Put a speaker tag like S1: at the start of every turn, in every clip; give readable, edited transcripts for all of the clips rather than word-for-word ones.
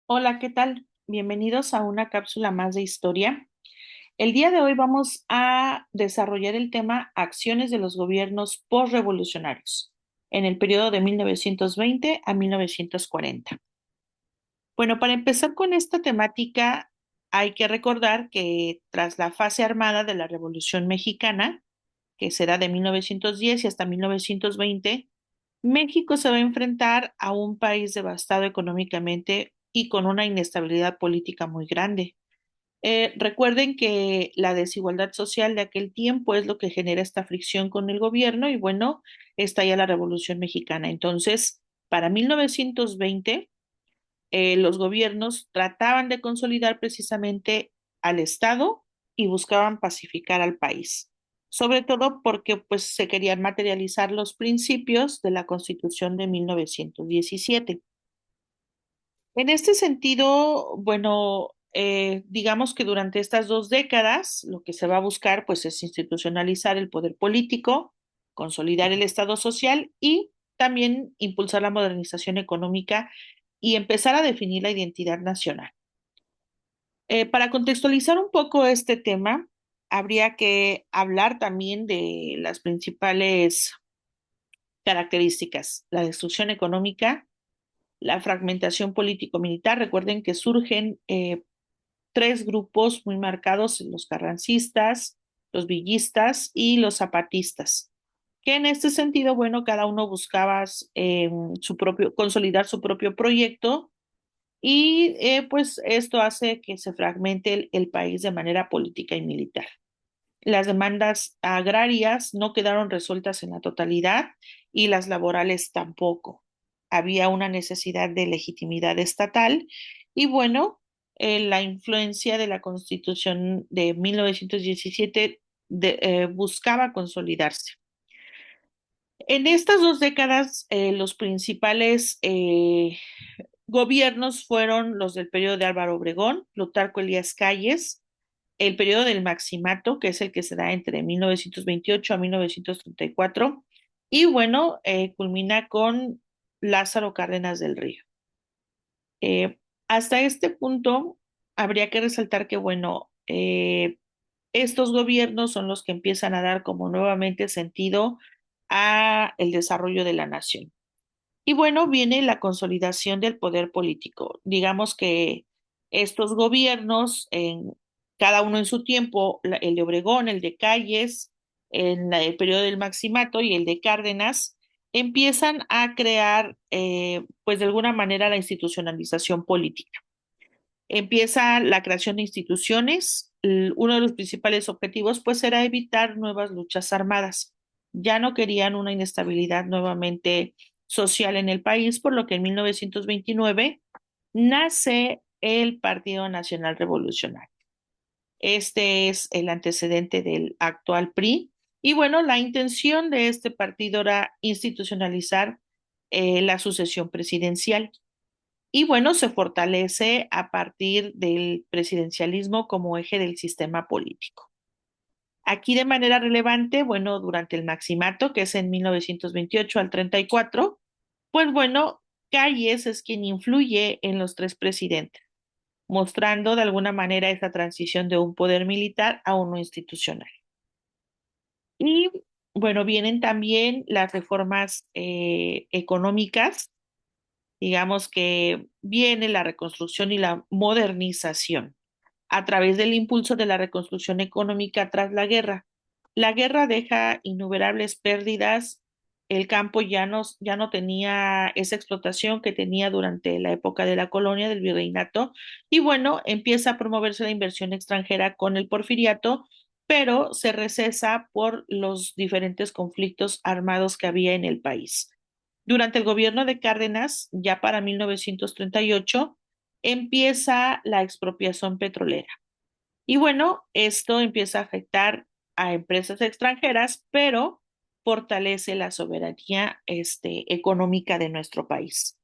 S1: Hola, ¿qué tal? Bienvenidos a una cápsula más de historia. El día de hoy vamos a desarrollar el tema acciones de los gobiernos postrevolucionarios en el periodo de 1920 a 1940. Bueno, para empezar con esta temática, hay que recordar que tras la fase armada de la Revolución Mexicana, que será de 1910 y hasta 1920, México se va a enfrentar a un país devastado económicamente y con una inestabilidad política muy grande. Recuerden que la desigualdad social de aquel tiempo es lo que genera esta fricción con el gobierno y bueno, está ya la Revolución Mexicana. Entonces, para 1920, los gobiernos trataban de consolidar precisamente al Estado y buscaban pacificar al país, sobre todo porque pues se querían materializar los principios de la Constitución de 1917. En este sentido, bueno, digamos que durante estas 2 décadas lo que se va a buscar pues es institucionalizar el poder político, consolidar el Estado social y también impulsar la modernización económica y empezar a definir la identidad nacional. Para contextualizar un poco este tema, habría que hablar también de las principales características: la destrucción económica, la fragmentación político-militar. Recuerden que surgen tres grupos muy marcados: los carrancistas, los villistas y los zapatistas, que en este sentido, bueno, cada uno buscaba consolidar su propio proyecto y pues esto hace que se fragmente el país de manera política y militar. Las demandas agrarias no quedaron resueltas en la totalidad y las laborales tampoco. Había una necesidad de legitimidad estatal y bueno, la influencia de la Constitución de 1917 buscaba consolidarse. En estas 2 décadas, los principales gobiernos fueron los del periodo de Álvaro Obregón, Plutarco Elías Calles, el periodo del Maximato, que es el que se da entre 1928 a 1934, y bueno, culmina con Lázaro Cárdenas del Río. Eh, Hasta este punto, habría que resaltar que, bueno, estos gobiernos son los que empiezan a dar como nuevamente sentido a el desarrollo de la nación. Y bueno, viene la consolidación del poder político. Digamos que estos gobiernos, cada uno en su tiempo, el de Obregón, el de Calles, en el periodo del Maximato y el de Cárdenas, empiezan a crear, pues de alguna manera, la institucionalización política. Empieza la creación de instituciones. Uno de los principales objetivos, pues, era evitar nuevas luchas armadas. Ya no querían una inestabilidad nuevamente social en el país, por lo que en 1929 nace el Partido Nacional Revolucionario. Este es el antecedente del actual PRI. Y bueno, la intención de este partido era institucionalizar la sucesión presidencial. Y bueno, se fortalece a partir del presidencialismo como eje del sistema político. Aquí de manera relevante, bueno, durante el Maximato, que es en 1928 al 34, pues bueno, Calles es quien influye en los tres presidentes, mostrando de alguna manera esa transición de un poder militar a uno institucional. Y bueno, vienen también las reformas económicas. Digamos que viene la reconstrucción y la modernización a través del impulso de la reconstrucción económica tras la guerra. La guerra deja innumerables pérdidas. El campo ya no tenía esa explotación que tenía durante la época de la colonia del virreinato. Y bueno, empieza a promoverse la inversión extranjera con el porfiriato, pero se recesa por los diferentes conflictos armados que había en el país. Durante el gobierno de Cárdenas, ya para 1938, empieza la expropiación petrolera. Y bueno, esto empieza a afectar a empresas extranjeras, pero fortalece la soberanía económica de nuestro país.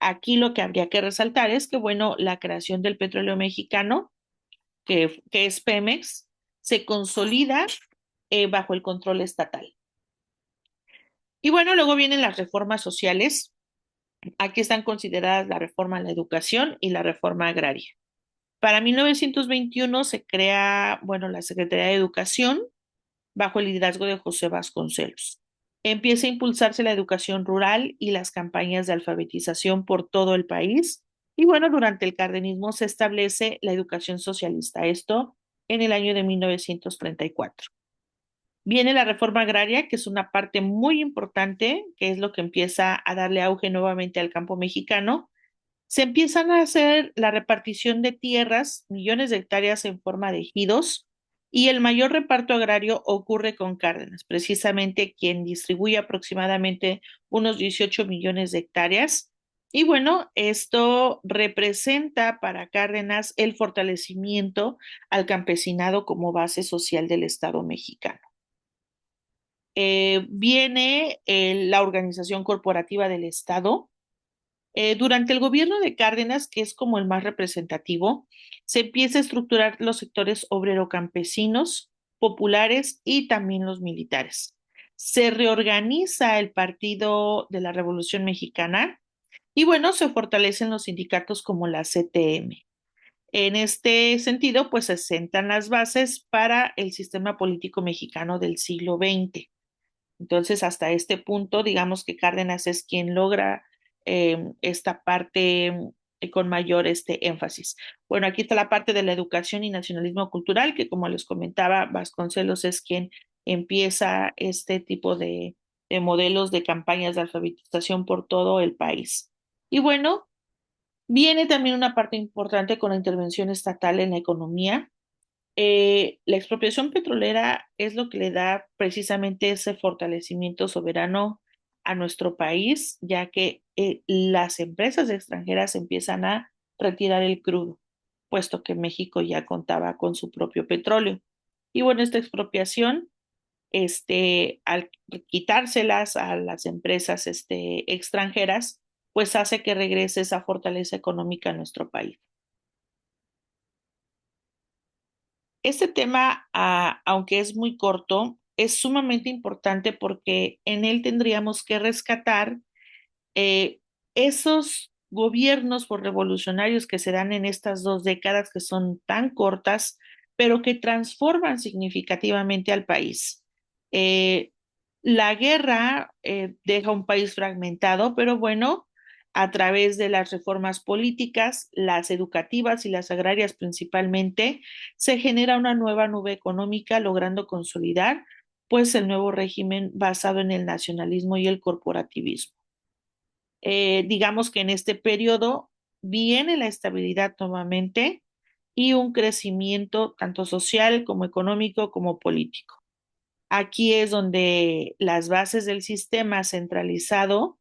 S1: Aquí lo que habría que resaltar es que, bueno, la creación del petróleo mexicano, que es Pemex, se consolida bajo el control estatal. Y bueno, luego vienen las reformas sociales. Aquí están consideradas la reforma a la educación y la reforma agraria. Para 1921 se crea, bueno, la Secretaría de Educación bajo el liderazgo de José Vasconcelos. Empieza a impulsarse la educación rural y las campañas de alfabetización por todo el país. Y bueno, durante el cardenismo se establece la educación socialista, esto en el año de 1934. Viene la reforma agraria, que es una parte muy importante, que es lo que empieza a darle auge nuevamente al campo mexicano. Se empiezan a hacer la repartición de tierras, millones de hectáreas en forma de ejidos, y el mayor reparto agrario ocurre con Cárdenas, precisamente quien distribuye aproximadamente unos 18 millones de hectáreas. Y bueno, esto representa para Cárdenas el fortalecimiento al campesinado como base social del Estado mexicano. Viene la organización corporativa del Estado. Durante el gobierno de Cárdenas, que es como el más representativo, se empieza a estructurar los sectores obrero-campesinos, populares y también los militares. Se reorganiza el Partido de la Revolución Mexicana y bueno, se fortalecen los sindicatos como la CTM. En este sentido, pues se sentan las bases para el sistema político mexicano del siglo XX. Entonces, hasta este punto, digamos que Cárdenas es quien logra esta parte con mayor énfasis. Bueno, aquí está la parte de la educación y nacionalismo cultural, que como les comentaba, Vasconcelos es quien empieza este tipo de modelos de campañas de alfabetización por todo el país. Y bueno, viene también una parte importante con la intervención estatal en la economía. La expropiación petrolera es lo que le da precisamente ese fortalecimiento soberano a nuestro país, ya que las empresas extranjeras empiezan a retirar el crudo, puesto que México ya contaba con su propio petróleo. Y bueno, esta expropiación, al quitárselas a las empresas, extranjeras, pues hace que regrese esa fortaleza económica a nuestro país. Este tema, aunque es muy corto, es sumamente importante porque en él tendríamos que rescatar eh, esos gobiernos por revolucionarios que se dan en estas 2 décadas que son tan cortas, pero que transforman significativamente al país. Eh, la guerra deja un país fragmentado, pero bueno, a través de las reformas políticas, las educativas y las agrarias principalmente, se genera una nueva nube económica, logrando consolidar pues el nuevo régimen basado en el nacionalismo y el corporativismo. Digamos que en este periodo viene la estabilidad nuevamente y un crecimiento tanto social como económico como político. Aquí es donde las bases del sistema centralizado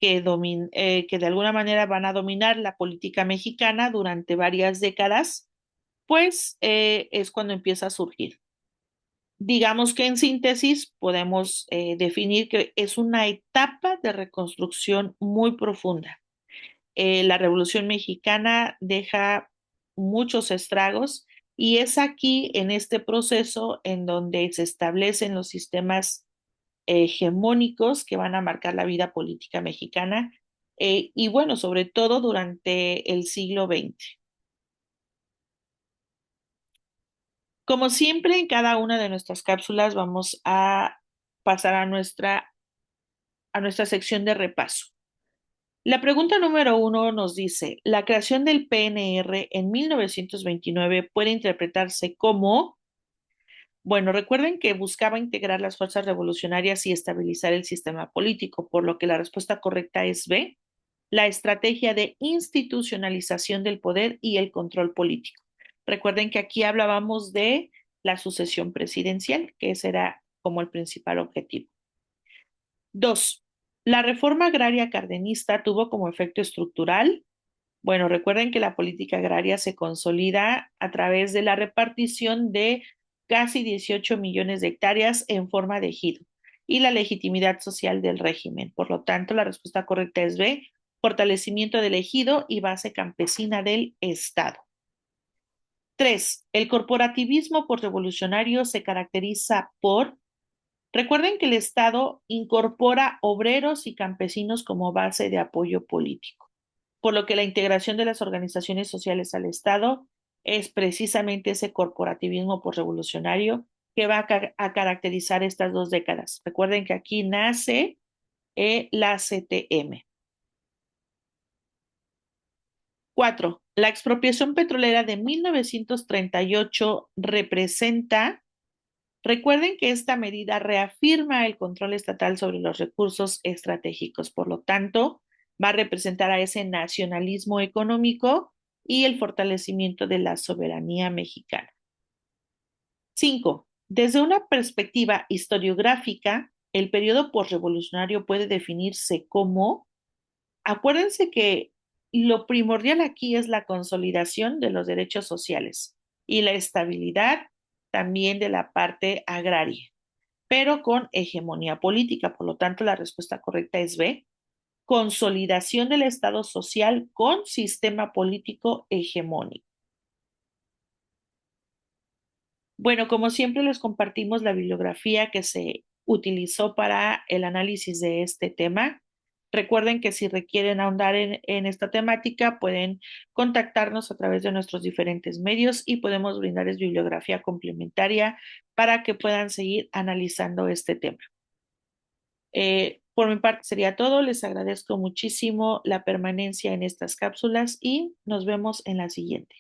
S1: que de alguna manera van a dominar la política mexicana durante varias décadas, pues es cuando empieza a surgir. Digamos que en síntesis podemos definir que es una etapa de reconstrucción muy profunda. La Revolución Mexicana deja muchos estragos y es aquí, en este proceso, en donde se establecen los sistemas hegemónicos que van a marcar la vida política mexicana y bueno, sobre todo durante el siglo XX. Como siempre, en cada una de nuestras cápsulas vamos a pasar a nuestra sección de repaso. La pregunta número 1 nos dice, la creación del PNR en 1929 puede interpretarse como, bueno, recuerden que buscaba integrar las fuerzas revolucionarias y estabilizar el sistema político, por lo que la respuesta correcta es B, la estrategia de institucionalización del poder y el control político. Recuerden que aquí hablábamos de la sucesión presidencial, que ese era como el principal objetivo. 2. La reforma agraria cardenista tuvo como efecto estructural. Bueno, recuerden que la política agraria se consolida a través de la repartición de casi 18 millones de hectáreas en forma de ejido y la legitimidad social del régimen. Por lo tanto, la respuesta correcta es B, fortalecimiento del ejido y base campesina del Estado. 3. El corporativismo por revolucionario se caracteriza por Recuerden que el Estado incorpora obreros y campesinos como base de apoyo político, por lo que la integración de las organizaciones sociales al Estado es precisamente ese corporativismo postrevolucionario que va a caracterizar estas 2 décadas. Recuerden que aquí nace la CTM. 4. La expropiación petrolera de 1938 representa. Recuerden que esta medida reafirma el control estatal sobre los recursos estratégicos, por lo tanto, va a representar a ese nacionalismo económico y el fortalecimiento de la soberanía mexicana. 5. Desde una perspectiva historiográfica, el periodo postrevolucionario puede definirse como, acuérdense que lo primordial aquí es la consolidación de los derechos sociales y la estabilidad también de la parte agraria, pero con hegemonía política. Por lo tanto, la respuesta correcta es B, consolidación del Estado social con sistema político hegemónico. Bueno, como siempre les compartimos la bibliografía que se utilizó para el análisis de este tema. Recuerden que si requieren ahondar en esta temática, pueden contactarnos a través de nuestros diferentes medios y podemos brindarles bibliografía complementaria para que puedan seguir analizando este tema. Por mi parte sería todo. Les agradezco muchísimo la permanencia en estas cápsulas y nos vemos en la siguiente.